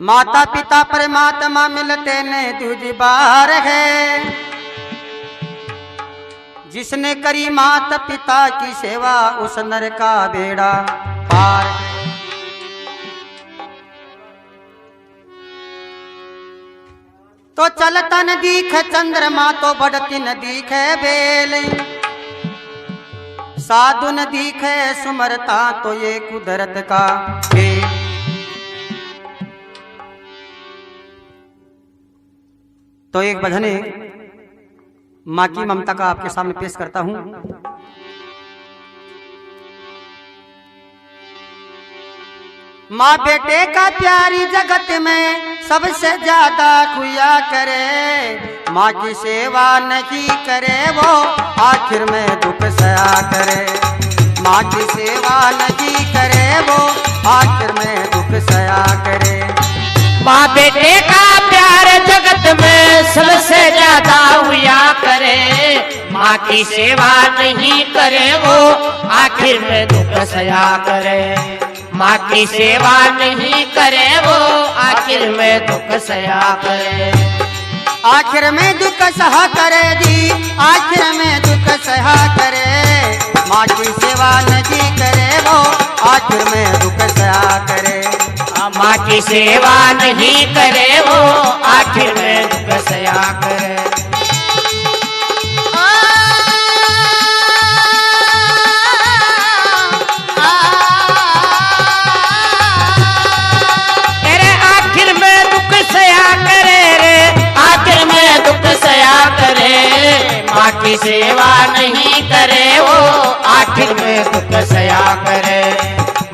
माता पिता परमात्मा मिलते ने दूजी बार है। जिसने करी माता पिता की सेवा उस नर का बेड़ा पार। तो चलता न दिखे चंद्रमा तो बढ़ती न दिखे बेल। साधु न दिखे सुमरता तो ये कुदरत का खेल। तो एक भजन माँ की ममता का आपके सामने पेश करता हूं। माँ बेटे का प्यारी जगत में सबसे ज्यादा खुया करे। माँ की सेवा नहीं करे वो आखिर में दुख सया करे। माँ की सेवा नहीं करे वो आखिर में दुख सया करे। माँ बेटे का प्यार जगत में सबसे ज्यादा हुआ करे। माँ की सेवा नहीं करे वो आखिर में दुख सया करे। माँ की सेवा नहीं करे वो आखिर में दुख सया करे। आखिर में दुख सहा करे जी, आखिर में दुख सहा करे। माँ की सेवा नहीं करे वो आखिर में दुख सहा करे। माँ की सेवा नहीं करे वो आखिर में दुख सया करे। तेरे आखिर में दुख सया करे रे, आखिर में दुख सया करे। माँ की सेवा नहीं करे वो आखिर में दुख सया करे।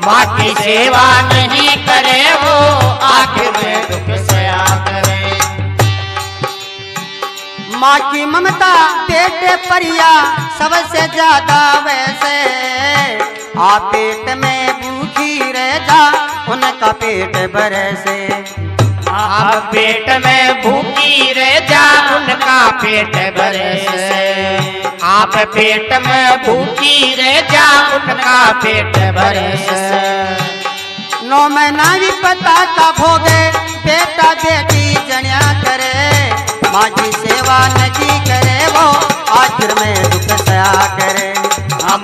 माँ की सेवा नहीं करे वो आखिर में दुख सया करे। माँ की ममता पेट परिया सबसे ज्यादा वैसे। आप पेट में भूखी रह जा उनका पेट बरसे। आप पेट में भूखी रह जा उनका पेट बरसे। आप पेट में भूखी रह जा उनका पेट बरसे। 9 महीना भी पता का भोगे बेटा बेटी जनिया करे। माँ की सेवा नहीं करे वो आखिर में दुख सया करे।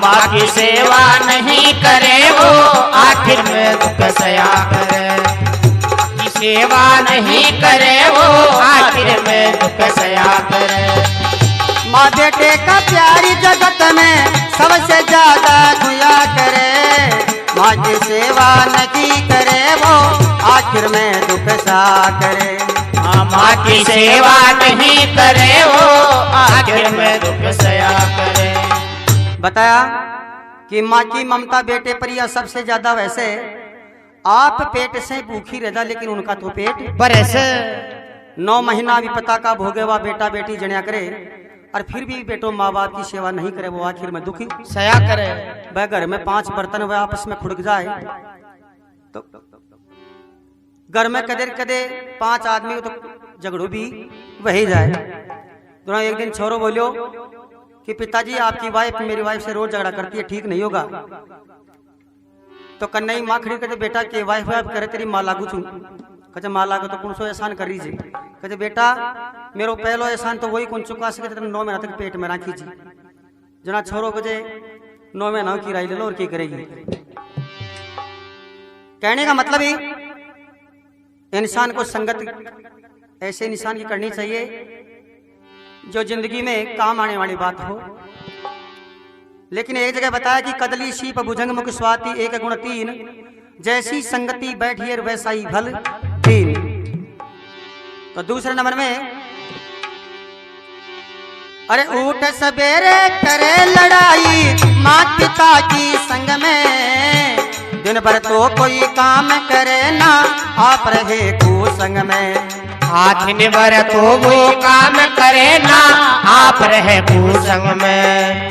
माँ की सेवा नहीं करे वो आखिर में दुख सया करे। सेवा नहीं करे वो आखिर में दुख सया करे। माँ बेटे का प्यारी जगत में सबसे ज्यादा खुया करे। माँ की सेवा नहीं करे वो आखिर में दुख सा करे। माँ की सेवा नहीं करे वो आखिर में दुख सया करे। बताया कि माँ की ममता बेटे पर यह सबसे ज्यादा वैसे। आप पेट से भूखी रह जा लेकिन उनका तो पेट बरसे। 9 महीना भी पता का भोगे वा बेटा बेटी जनिया करे और फिर भी बेटो माँ बाप की सेवा नहीं करे वो आखिर में दुखी सया करे। वह घर में 5 बर्तन वह आपस में खुड़क जाए तो घर में कदे कदे 5 आदमी तो झगड़ू भी वही जाए। तो एक दिन छोरो बोलियो कि पिताजी आपकी वाइफ मेरी वाइफ से रोज झगड़ा करती है, ठीक नहीं होगा। तो कन्नई माँ खड़ी कहते बेटा के वाइफ वाइफ करे तेरी माँ लागू छू। कहते माँ लागू तो कौन सो एहसान कर रही जी। कहते बेटा मेरो पहलो एहसान तो वही कौन चुका सके 9 महीना तक पेट में राखी जी। जना छोरो बजे 9 महीना की राय ले लो और की करेगी। कहने का मतलब ही इंसान को संगत ऐसे इंसान की करनी चाहिए जो जिंदगी में काम आने वाली बात हो। लेकिन एक जगह बताया कि कदली शीप भुजंग मुख स्वाति 1 गुण 3 जैसी संगति बैठिए वैसा ही भल 3। तो दूसरे नंबर में अरे उठ सवेरे करे लड़ाई माँ पिता की संग में। दिन भर तो कोई काम करे ना आप रहे कुसंग में। दिन भर तो वो काम करे ना आप रहे कुसंग में।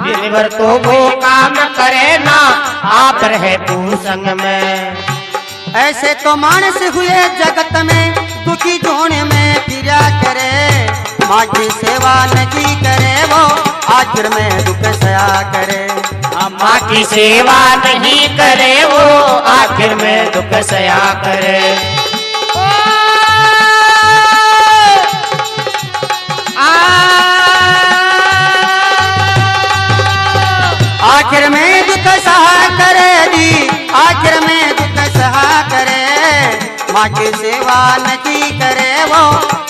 दिन भर तो वो काम करे ना आप रहे कुसंग में। ऐसे तो मानस हुए जगत में दुखी ढूंढ में फिरा करे। माँ की सेवा नहीं करे वो आखिर में दुख सया करे। माँ की सेवा नहीं करे वो आखिर में दुख सया करे। माँ की सेवा नहीं करे वो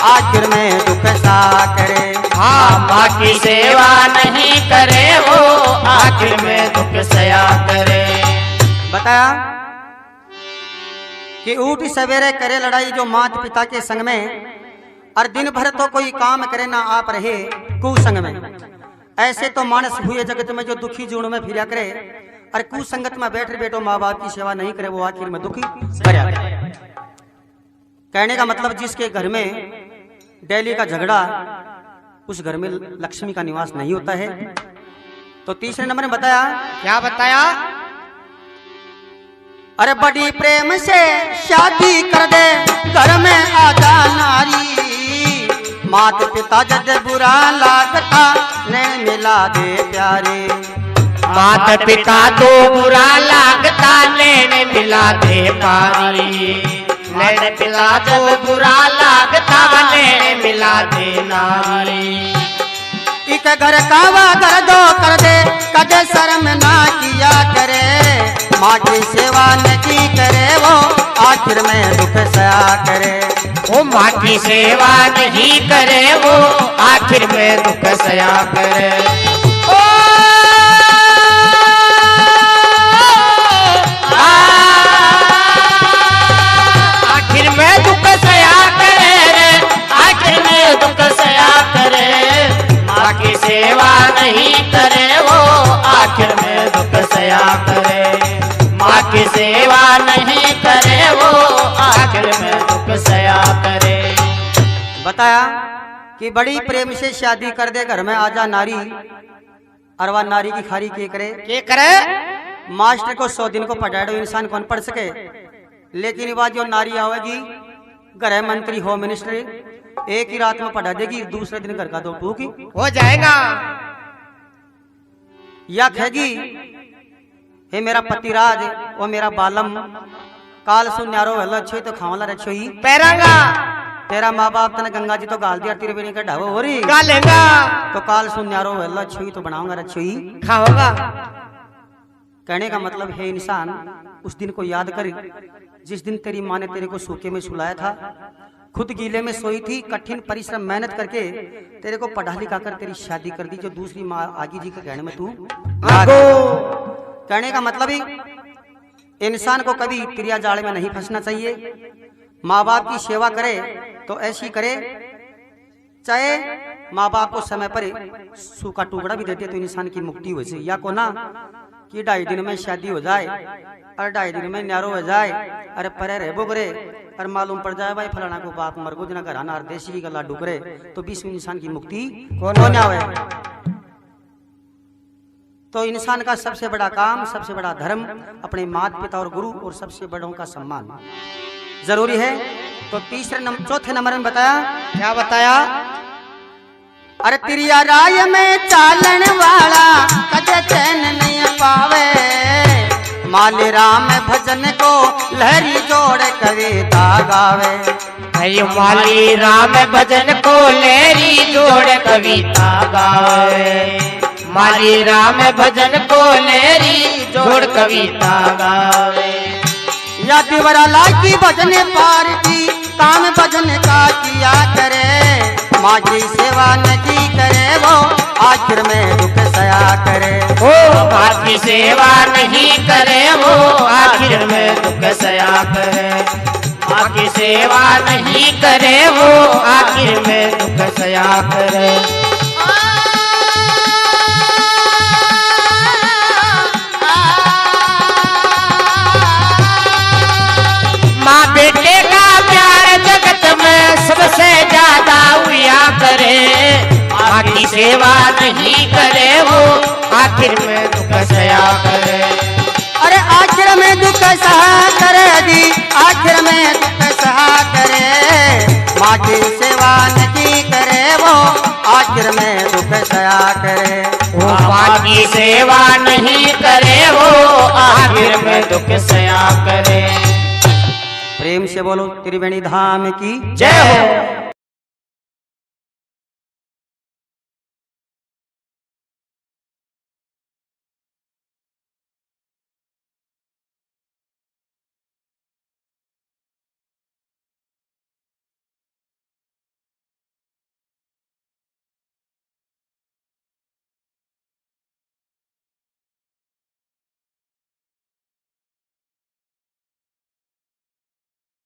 आखिर में दुख सा करे। हाँ, माँ की सेवा नहीं करे वो आखिर में दुख सया करे। बताया कि ऊठ सवेरे करे लड़ाई जो माता पिता के संग में, और दिन भर तो कोई काम करे ना आप रहे कुसंग में। ऐसे तो मानस हुए जगत में जो दुखी जीवन में फिरा करे, और कुसंगत में बैठे बैठो माँ बाप की सेवा नहीं करे वो आखिर में दुखी भरा करे। कहने का मतलब जिसके घर में डेली का झगड़ा, उस घर में लक्ष्मी का निवास नहीं होता है। तो तीसरे नंबर में बताया, क्या बताया? अरे बड़ी प्रेम से शादी कर दे घर में आजा नारी, मात पिता जद बुरा लागता ने मिला दे प्यारे। माता पिता तो बुरा लागता लेने मिला दे पारी, लेने पिता तो बुरा लागता लेने मिला दे नारी। एक घर का वागर दो कर दे कदे शर्म ना किया करे, माँ की सेवा नहीं करे वो आखिर में दुख सया करे। वो माँ की सेवा नहीं करे वो आखिर में दुख सया करे। आखिर में दुख सया करे रे, आखिर में दुख सया करे। माँ की सेवा नहीं करे वो आखिर में दुख सया करे। माँ की सेवा नहीं करे वो आखिर में दुख सया करे। बताया कि बड़ी प्रेम से शादी कर दे घर में आजा नारी, और वह नारी की खारी के करे। मास्टर को 100 दिन को पढ़ाए इंसान कौन पढ़ सके, लेकिन वह जो नारी आवेगी गृह मंत्री होम मिनिस्टर, एक ही रात में पढ़ा देगी, दूसरे दिन घर का दो टूकी हो जाएगा। या कहेगी हे मेरा पतिराज वो मेरा बालम, काल सुन न्यारो हल्ला अच्छो तो खावला रच्छो ही पैरांगा। तेरा माँ बाप तने गंगा जी तो गाल दिया तेरे बेनी का ढाबो हो रही गालेगा, तो काल सुन न्यारो हल्ला अच्छो ही तो बनाऊंगा रच्छो ही खाओगा। कहने का मतलब है इंसान उस दिन को याद कर जिस दिन तेरी माँ ने तेरे को सूखे में सुलाया था, खुद गीले में सोई थी, कठिन परिश्रम मेहनत करके तेरे को पढ़ा लिखा कर तेरी शादी कर दी, जो दूसरी माँ आगी जी के कहने में तू कहने का मतलब ही इंसान को कभी क्रिया जाल में नहीं फंसना चाहिए। माँ बाप की सेवा करे तो ऐसी करे, चाहे माँ बाप को समय पर सूखा टुकड़ा भी देते तो इंसान की मुक्ति हो जाए, या को ना कि 2.5 दिन में शादी हो जाए और 2.5 दिन में न्यारो हो जाए, अरे परे रहे बोगरे और मालूम पड़ जाए भाई फलाना को बाप मर गो जना घराना और देसी की गला डुकरे, तो 20 इंसान की मुक्ति कौन आवे। तो इंसान का सबसे बड़ा काम, सबसे बड़ा धर्म अपने माता पिता और गुरु और सबसे बड़ों का सम्मान जरूरी है। तो चौथे नंबर में बताया, क्या बताया? अरे तिरिया राय में चालन वाला कदे चैन नहीं पावे, माले राम भजन को लहरी जोड़ कविता गावे। माली राम भजन को लहरी जोड़ कविता गावे। माली राम भजन को लहरी जोड़ कविता गावे। या दिवराला की भजन पार की काम भजन का किया करे, माँ की सेवा नहीं करे वो आखिर में दुख सया करे। ओ माँ की सेवा नहीं करे वो आखिर में दुख सया करे। माँ की सेवा नहीं करे वो आखिर में दुख सया करे। माँ बेटे का प्यार जगत में सबसे ज्यादा हुआ करे। माँ की सेवा नहीं करे वो आखिर में दुख सया करे। अरे आखिर में दुख सहा करे दी, आखिर में दुख सहा करे, माँ की सेवा नहीं करे वो आखिर में दुख सया करे। वो माँ की सेवा नहीं करे वो आखिर में दुख सया करे। प्रेम से बोलो त्रिवेणी धाम की जय हो।